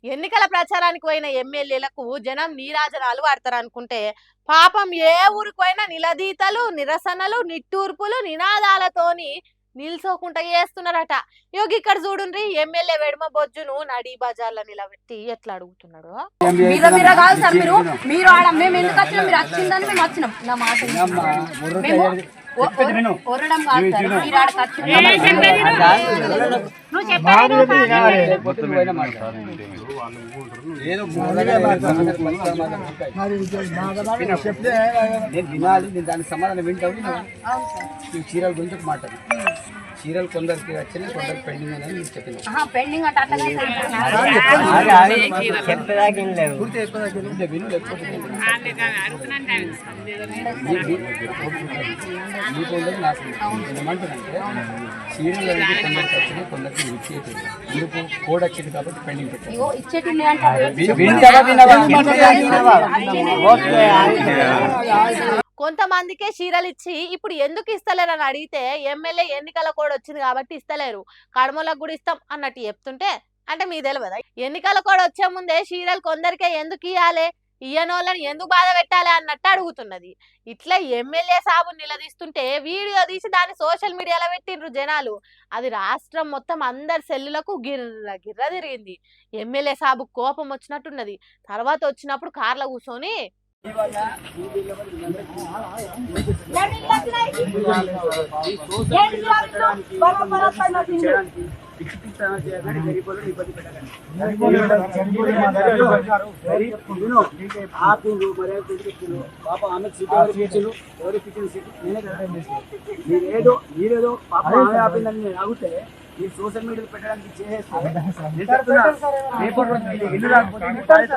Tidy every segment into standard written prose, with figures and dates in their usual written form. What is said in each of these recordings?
ఎన్నికల ప్రచారానికి పోయిన ఎమ్మెల్యేలకు జనం నీరాజనాలు వాడతారనుకుంటే పాపం ఏ ఊరికి పోయినా నిలదీతలు నిరసనలు నిట్టూర్పులు నినాదాలతోని నిల్సోకుండా చేస్తున్నారట. యోగి ఇక్కడ చూడుండ్రి ఎమ్మెల్యే వెడమ బొజ్జును నడి బజార్ల నిలబెట్టి ఎట్లా అడుగుతున్నాడు. మేము ఎందుకు వచ్చినాం, మీరు వచ్చిందని మేము వచ్చినాం. నా మాట నేను వినాలి, నేను దానికి సమాధానం వింటావు. చీరల గురించి మాట్లాడు. చీరలు కొందరికి వచ్చినాయి, కొందరికి పెండింగ్ అని నేను చెప్పిన. ఏమంటానంటే చీరలు అనేది కొందరికి వచ్చినాయి, కొందరికి ఇచ్చేది ఎందుకు కోడ్ వచ్చింది కాబట్టి పెండింగ్ పెట్టారు. కొంతమందికే చీరలు ఇచ్చి ఇప్పుడు ఎందుకు ఇస్తలేరు అని అడిగితే ఎమ్మెల్యే ఎన్నికల కోడ్ వచ్చింది కాబట్టి ఇస్తలేరు, కడమలకు కూడా ఇస్తాం అన్నట్టు చెప్తుంటే అంటే మీకు తెలియదా ఎన్నికల కోడ్ వచ్చే ముందే చీరలు కొందరికే ఎందుకు ఇవ్వాలి, ఇయ్యనోళ్ళని ఎందుకు బాధ పెట్టాలి అన్నట్టు అడుగుతున్నది. ఇట్లా ఎమ్మెల్యే సాబు నిలదీస్తుంటే వీడియో తీసి దాన్ని సోషల్ మీడియాలో పెట్టిండ్రు జనాలు. అది రాష్ట్రం మొత్తం అందరి సెల్లులకు గిర్ర గిర్ర తిరిగింది. ఎమ్మెల్యే సాబు కోపం వచ్చినట్టున్నది. తర్వాత వచ్చినప్పుడు కార్లో కూర్చొని పాప ఆమె సీట్ ఎవరికి ఇచ్చిన సీట్ నేనే కదా. మీరేదో పాప ఆమె ఆపిందని నేను ఆగితే మీరు సోషల్ మీడియాలో పెట్టడానికి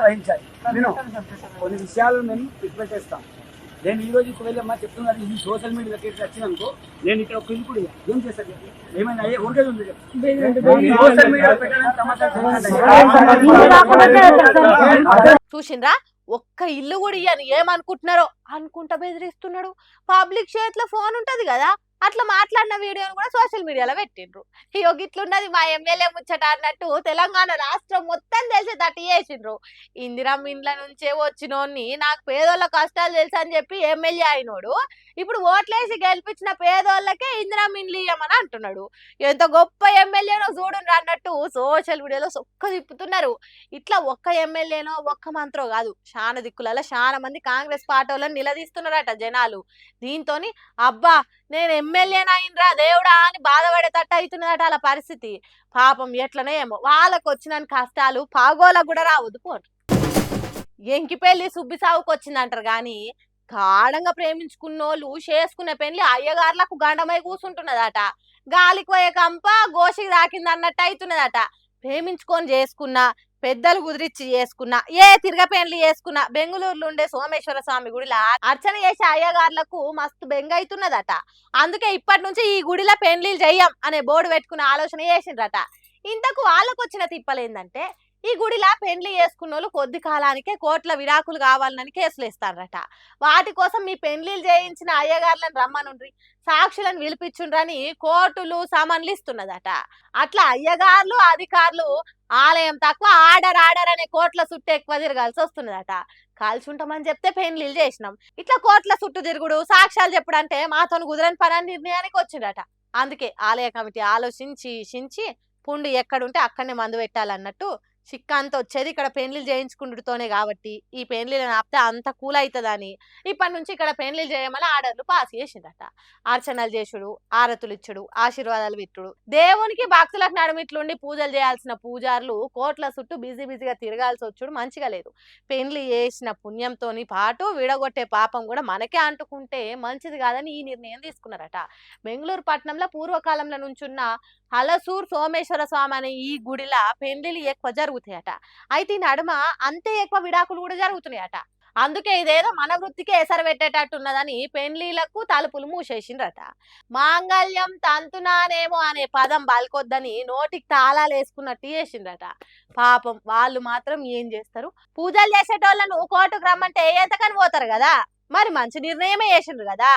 వహించాలి. నేను కొన్ని విషయాలు మేము పెట్టేస్తాం. నేను ఈ రోజు వెళ్ళమ్మా చెప్తున్నాను, ఇది సోషల్ మీడియాకి వచ్చినానుకో నేను ఇక్కడ ఒక ఇప్పుడు ఏం చేస్తాను, ఏమైనా ఒకేది ఉంది సోషల్ మీడియాలో పెట్టడానికి. చూసిండ్రా, ఒక్క ఇల్లు కూడా ఇయ్యను ఏమనుకుంటున్నారో అనుకుంటా బెదిరిస్తున్నాడు. పబ్లిక్ చేతిలో ఫోన్ ఉంటది కదా, అట్లా మాట్లాడిన వీడియోను కూడా సోషల్ మీడియాలో పెట్టిండ్రు. ఇట్లున్నది మా ఎమ్మెల్యే ముచ్చట అన్నట్టు తెలంగాణ రాష్ట్రం మొత్తం తెలిసేటట్టు చేసిండ్రు. ఇందిరమ్మ ఇండ్ల నుంచే వచ్చినోన్ని నాకు పేదోళ్ళ కష్టాలు తెలుసు అని చెప్పి ఎమ్మెల్యే అయినోడు ఇప్పుడు ఓట్లేసి గెలిపించిన పేదోళ్ళకే ఇందిరమ్మ ఇండ్లు ఇయ్యమని అంటున్నాడు. ఎంత గొప్ప ఎమ్మెల్యేనో చూడండి అన్నట్టు సోషల్ మీడియాలో సొక్క తిప్పుతున్నారు. ఇట్లా ఒక్క ఎమ్మెల్యేనో ఒక్క మంత్రో కాదు, చాలా దిక్కులలో చాలా మంది కాంగ్రెస్ పార్టీ వాళ్ళని నిలదీస్తున్నారట జనాలు. దీంతో అబ్బా నేను ఎమ్మెల్యేనైనరా దేవుడా అని బాధపడేటట్టు అవుతున్నదట వాళ్ళ పరిస్థితి. పాపం ఎట్లనే ఏమో వాళ్ళకు వచ్చిన కష్టాలు పాగోలకు కూడా రావద్దు పోను. ఎంకి పెళ్లి సుబ్బి సాగుకు వచ్చిందంటారు గాని గాఢంగా ప్రేమించుకున్నోళ్ళు చేసుకునే పెళ్లి అయ్యగారులకు గండమై కూర్చుంటున్నదట. గాలికి పోయే కంప గోషికి దాకింది అన్నట్టు అవుతున్నదట. ప్రేమించుకొని చేసుకున్నా, పెద్దలు కుదిరిచ్చి చేసుకున్నా, ఏ తిరగపెండ్లు చేసుకున్నా బెంగళూరులో ఉండే సోమేశ్వర స్వామి గుడిలో అర్చన చేసే అయ్యగారులకు మస్తు బెంగ అవుతున్నదట. అందుకే ఇప్పటి నుంచి ఈ గుడిలో పెండ్లీలు చెయ్యం అనే బోర్డు పెట్టుకునే ఆలోచన చేసిండ్రట. ఇంతకు వాళ్ళకు వచ్చిన తిప్పలేందంటే ఈ గుడిలా పెండ్లి చేసుకున్న వాళ్ళు కొద్ది కాలానికే కోట్ల విడాకులు కావాలని కేసులు ఇస్తారట. వాటి కోసం మీ పెండ్లీలు చేయించిన అయ్యగారులను రమ్మనుండ్రి, సాక్షులను పిలిపించుండ్రని కోర్టులు సమన్లు ఇస్తున్నదట. అట్లా అయ్యగారులు అధికారులు ఆలయం తక్కువ ఆర్డర్ అనే కోట్ల చుట్టూ ఎక్కువ తిరగాల్సి వస్తున్నదట. కాల్చి ఉంటామని చెప్తే పెండ్లీలు చేసినాం, ఇట్లా కోట్ల చుట్టూ తిరుగుడు సాక్ష్యాలు చెప్పడంటే మాతో కుదరని పని నిర్ణయానికి వచ్చిందట. అందుకే ఆలయ కమిటీ ఆలోచించి పుండు ఎక్కడుంటే అక్కడనే మందు పెట్టాలన్నట్టు చిక్కాంత వచ్చేది ఇక్కడ పెండ్లీలు చేయించుకుంటుతోనే కాబట్టి ఈ పెండ్లీలను ఆపితే అంత కూల్ అవుతుందని ఇప్పటి నుంచి ఇక్కడ పెండ్లీలు చేయమని ఆర్డర్లు పాస్ చేసిందట. అర్చనలు చేసుడు, ఆరతులు ఇచ్చుడు, ఆశీర్వాదాలు పెట్టుడు, దేవునికి భక్తులకు నడుమిట్లుండి పూజలు చేయాల్సిన పూజారులు కోట్ల చుట్టూ బిజీగా తిరగాల్సి వచ్చుడు మంచిగా లేదు. పెండ్లి చేసిన పుణ్యంతోని పాటు విడగొట్టే పాపం కూడా మనకే అంటుకుంటే మంచిది కాదని ఈ నిర్ణయం తీసుకున్నారట. బెంగళూరు పట్టణంలో పూర్వకాలంలో నుంచున్న హలసూర్ సోమేశ్వర స్వామి అనే ఈ గుడిలా పెండ్లిలు ఎక్కువ జరుగుతాయట. అయితే ఈ నడుమ అంతే ఎక్కువ విడాకులు కూడా జరుగుతున్నాయట. అందుకే ఇదేదో మన వృత్తికే ఎసరు పెట్టేటట్టున్నదని పెండ్లీలకు తలుపులు మూసేసిండ్రట. మాంగళ్యం తంతునానేమో అనే పదం బల్కొద్దని నోటికి తాళాలు వేసుకున్నట్టు చేసిండ్రట. పాపం వాళ్ళు మాత్రం ఏం చేస్తారు, పూజలు చేసేటోళ్ళను కోర్టుకు రమ్మంటే ఎంతకని పోతారు కదా, మరి మంచి నిర్ణయమే చేసిండ్రు కదా.